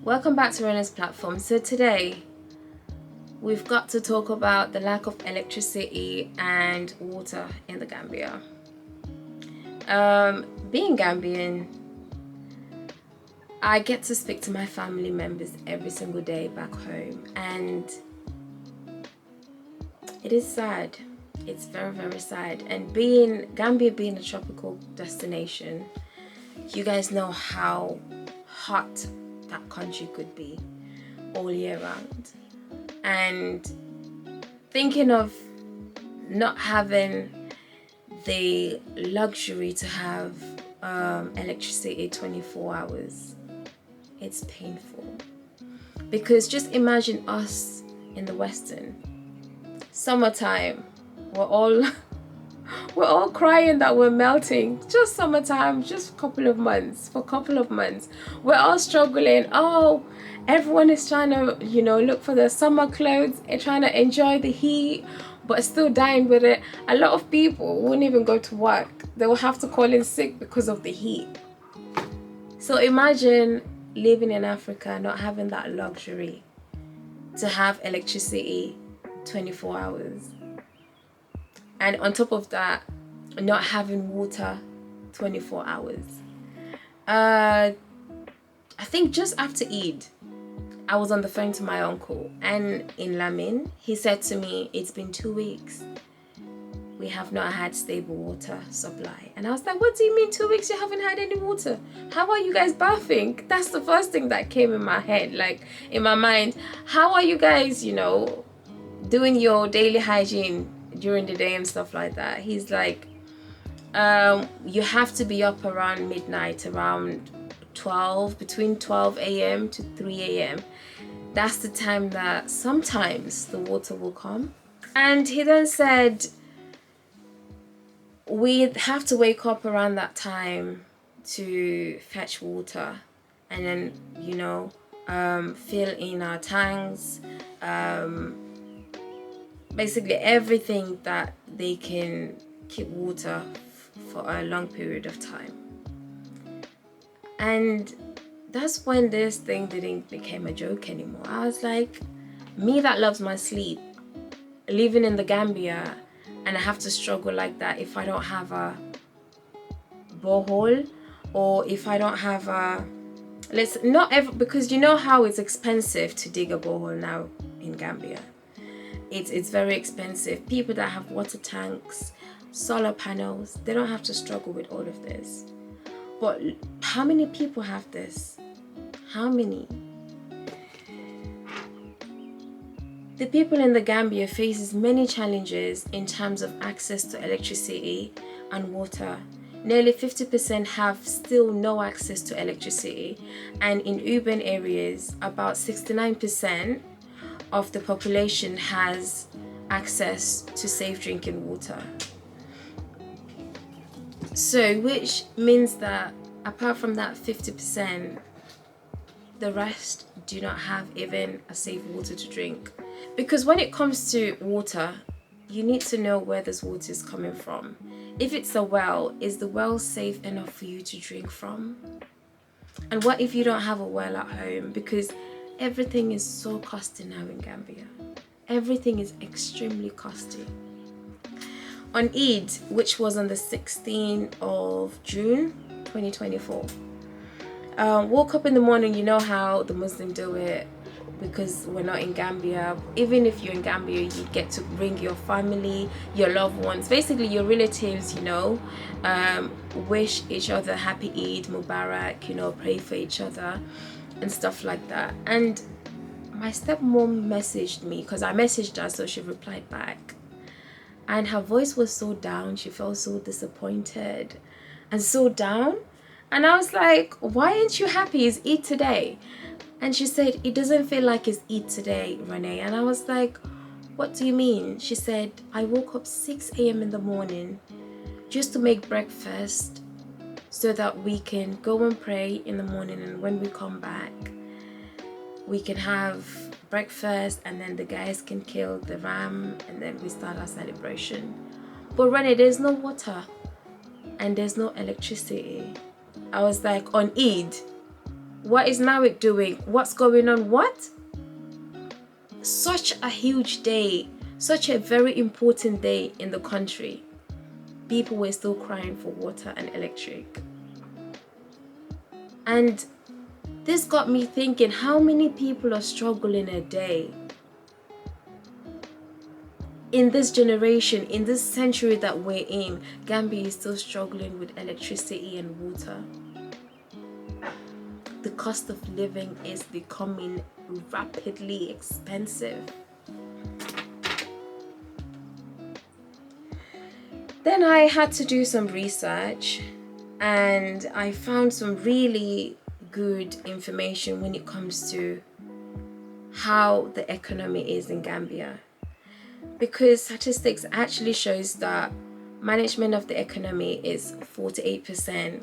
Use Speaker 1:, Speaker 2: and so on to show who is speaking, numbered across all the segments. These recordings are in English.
Speaker 1: Welcome back to Rene's platform. So today we've got to talk about the lack of electricity and water in the Gambia. Being Gambian, I get to speak to my family members every single day back home, and it is sad. It's very, very sad. And Gambia being a tropical destination, you guys know how hot that country could be all year round. And thinking of not having the luxury to have electricity 24 hours, it's painful. Because just imagine us in the Western summertime, we're all crying that we're melting. Just summertime, just for a couple of months. We're all struggling. Oh, everyone is trying to, look for their summer clothes and trying to enjoy the heat, but still dying with it. A lot of people won't even go to work. They will have to call in sick because of the heat. So imagine living in Africa, not having that luxury to have electricity 24 hours. And on top of that, not having water 24 hours. I think just after Eid, I was on the phone to my uncle, and in Lamin, he said to me, it's been 2 weeks. We have not had stable water supply. And I was like, what do you mean 2 weeks you haven't had any water? How are you guys bathing? That's the first thing that came in my head, like in my mind. How are you guys, doing your daily hygiene during the day and stuff like that? He's like, you have to be up around midnight, around 12, between 12 a.m. to 3 a.m. That's the time that sometimes the water will come. And he then said, we'd have to wake up around that time to fetch water and then, fill in our tanks, basically everything that they can keep water for a long period of time. And that's when this thing didn't become a joke anymore. I was like, me that loves my sleep, living in the Gambia, and I have to struggle like that if I don't have a borehole, or if I don't have because you know how it's expensive to dig a borehole now in Gambia. It's very expensive. People that have water tanks, solar panels, they don't have to struggle with all of this. But how many people have this? How many? The people in the Gambia faces many challenges in terms of access to electricity and water. Nearly 50% have still no access to electricity, and in urban areas, about 69% of the population has access to safe drinking water. So, which means that apart from that 50%, the rest do not have even a safe water to drink. Because when it comes to water, you need to know where this water is coming from. If it's a well, is the well safe enough for you to drink from? And what if you don't have a well at home? Because everything is so costly now in Gambia. Everything is extremely costly. On Eid, which was on the 16th of June 2024, woke up in the morning. You know how the Muslims do it, because we're not in Gambia. Even if you're in Gambia, you get to bring your family, your loved ones, basically your relatives, wish each other happy Eid Mubarak, pray for each other and stuff like that. And my stepmom messaged me, because I messaged her, so she replied back. And her voice was so down. She felt so disappointed and so down. And I was like, why aren't you happy? It's Eid today. And she said, it doesn't feel like it's Eid today, Rene. And I was like, what do you mean? She said, I woke up 6 a.m. in the morning just to make breakfast so that we can go and pray in the morning. And when we come back, we can have breakfast, and then the guys can kill the ram, and then we start our celebration. But Rene, there's no water and there's no electricity. I was like, on Eid, What is NAWIC doing? What's going on? What? Such a huge day, such a very important day in the country. People were still crying for water and electric. And this got me thinking, how many people are struggling a day? In this generation, in this century that we're in, Gambia is still struggling with electricity and water. The cost of living is becoming rapidly expensive. Then I had to do some research, and I found some really good information when it comes to how the economy is in Gambia. Because statistics actually shows that management of the economy is 48%.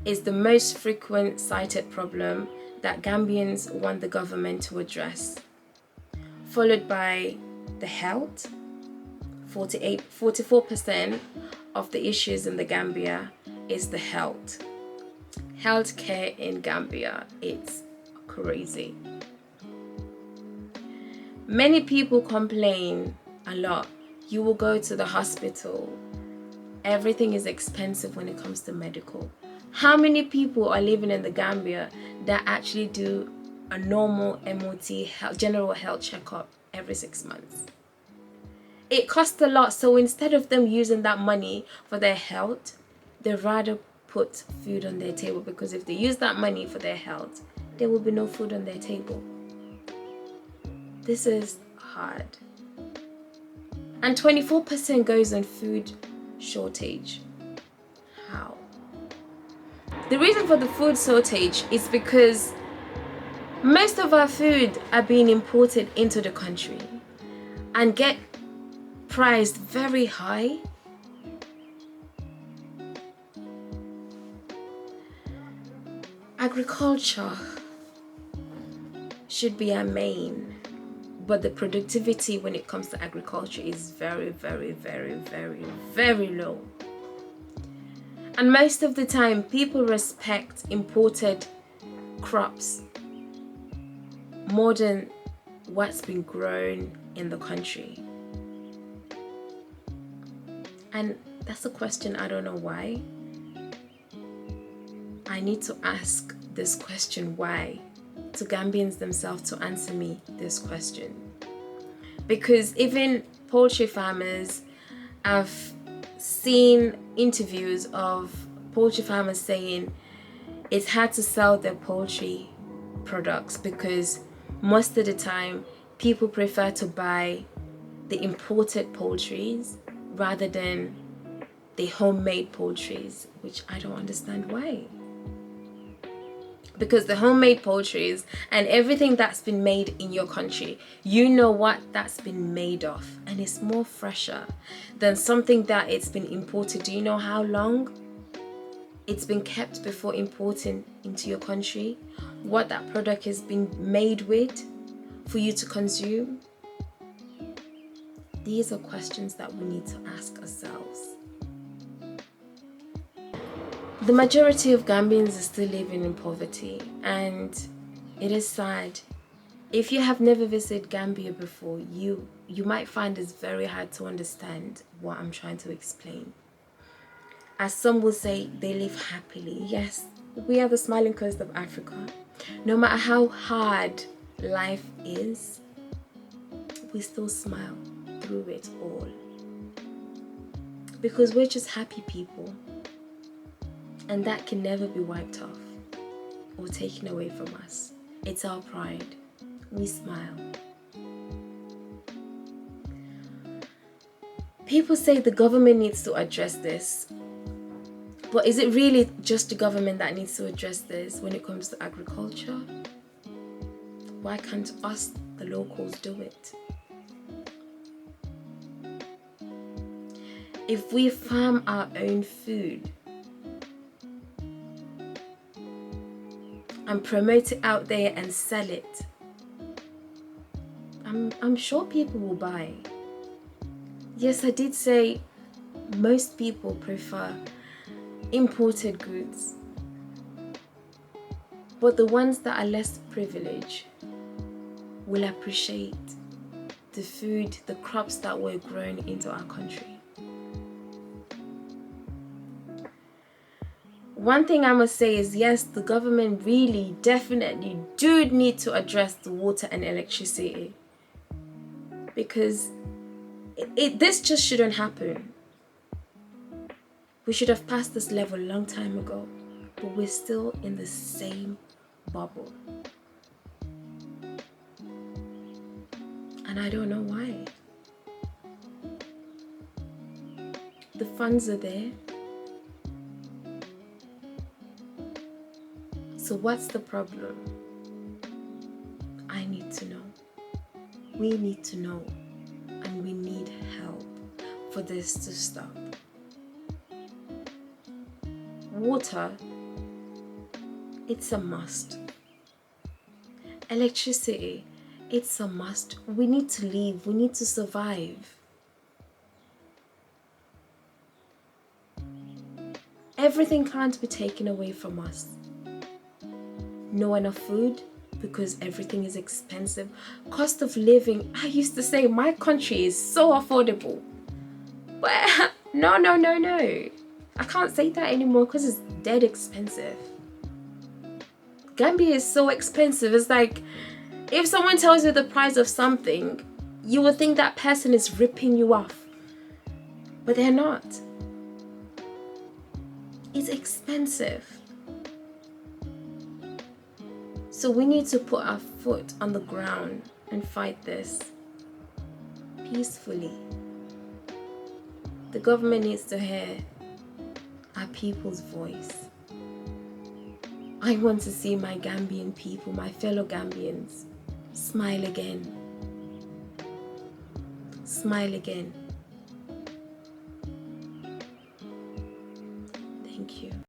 Speaker 1: Is the most frequent cited problem that Gambians want the government to address, followed by the health. 44% of the issues in the Gambia is the health. Healthcare in Gambia, it's crazy. Many people complain a lot. You will go to the hospital. Everything is expensive when it comes to medical. How many people are living in the Gambia that actually do a normal MOT, general health checkup, every 6 months? It costs a lot, so instead of them using that money for their health, they'd rather put food on their table, because if they use that money for their health, there will be no food on their table. This is hard. And 24% goes on food shortage. How? The reason for the food shortage is because most of our food are being imported into the country and get priced very high. Agriculture should be our main, but the productivity when it comes to agriculture is very, very, very, very, very low. And most of the time, people respect imported crops more than what's been grown in the country. And that's a question I don't know why. I need to ask this question why to Gambians themselves to answer me this question. Because even poultry farmers, I've seen interviews of poultry farmers saying it's hard to sell their poultry products because most of the time people prefer to buy the imported poultries rather than the homemade poultries, which I don't understand why. Because the homemade poultries and everything that's been made in your country, you know what that's been made of, and it's more fresher than something that it's been imported. Do you know how long it's been kept before importing into your country? What that product has been made with for you to consume? These are questions that we need to ask ourselves. The majority of Gambians are still living in poverty, and it is sad. If you have never visited Gambia before, you might find it's very hard to understand what I'm trying to explain. As some will say, they live happily. Yes, we are the smiling coast of Africa. No matter how hard life is, we still smile through it all. Because we're just happy people. And that can never be wiped off or taken away from us. It's our pride. We smile. People say the government needs to address this. But is it really just the government that needs to address this when it comes to agriculture? Why can't us, the locals, do it? If we farm our own food and promote it out there and sell it, I'm sure people will buy. Yes, I did say most people prefer imported goods. But the ones that are less privileged will appreciate the food, the crops that were grown into our country. One thing I must say is, yes, the government really definitely do need to address the water and electricity, because this just shouldn't happen. We should have passed this level a long time ago, but we're still in the same bubble. And I don't know why. The funds are there. So what's the problem? I need to know. We need to know. And we need help for this to stop. Water, it's a must. Electricity, it's a must. We need to live. We need to survive. Everything can't be taken away from us. No enough food because everything is expensive. Cost of living, I used to say my country is so affordable. But no. I can't say that anymore because it's dead expensive. Gambia is so expensive. It's like, if someone tells you the price of something, you will think that person is ripping you off. But they're not. It's expensive. So we need to put our foot on the ground and fight this peacefully. The government needs to hear our people's voice. I want to see my Gambian people, my fellow Gambians, smile again. Smile again. Thank you.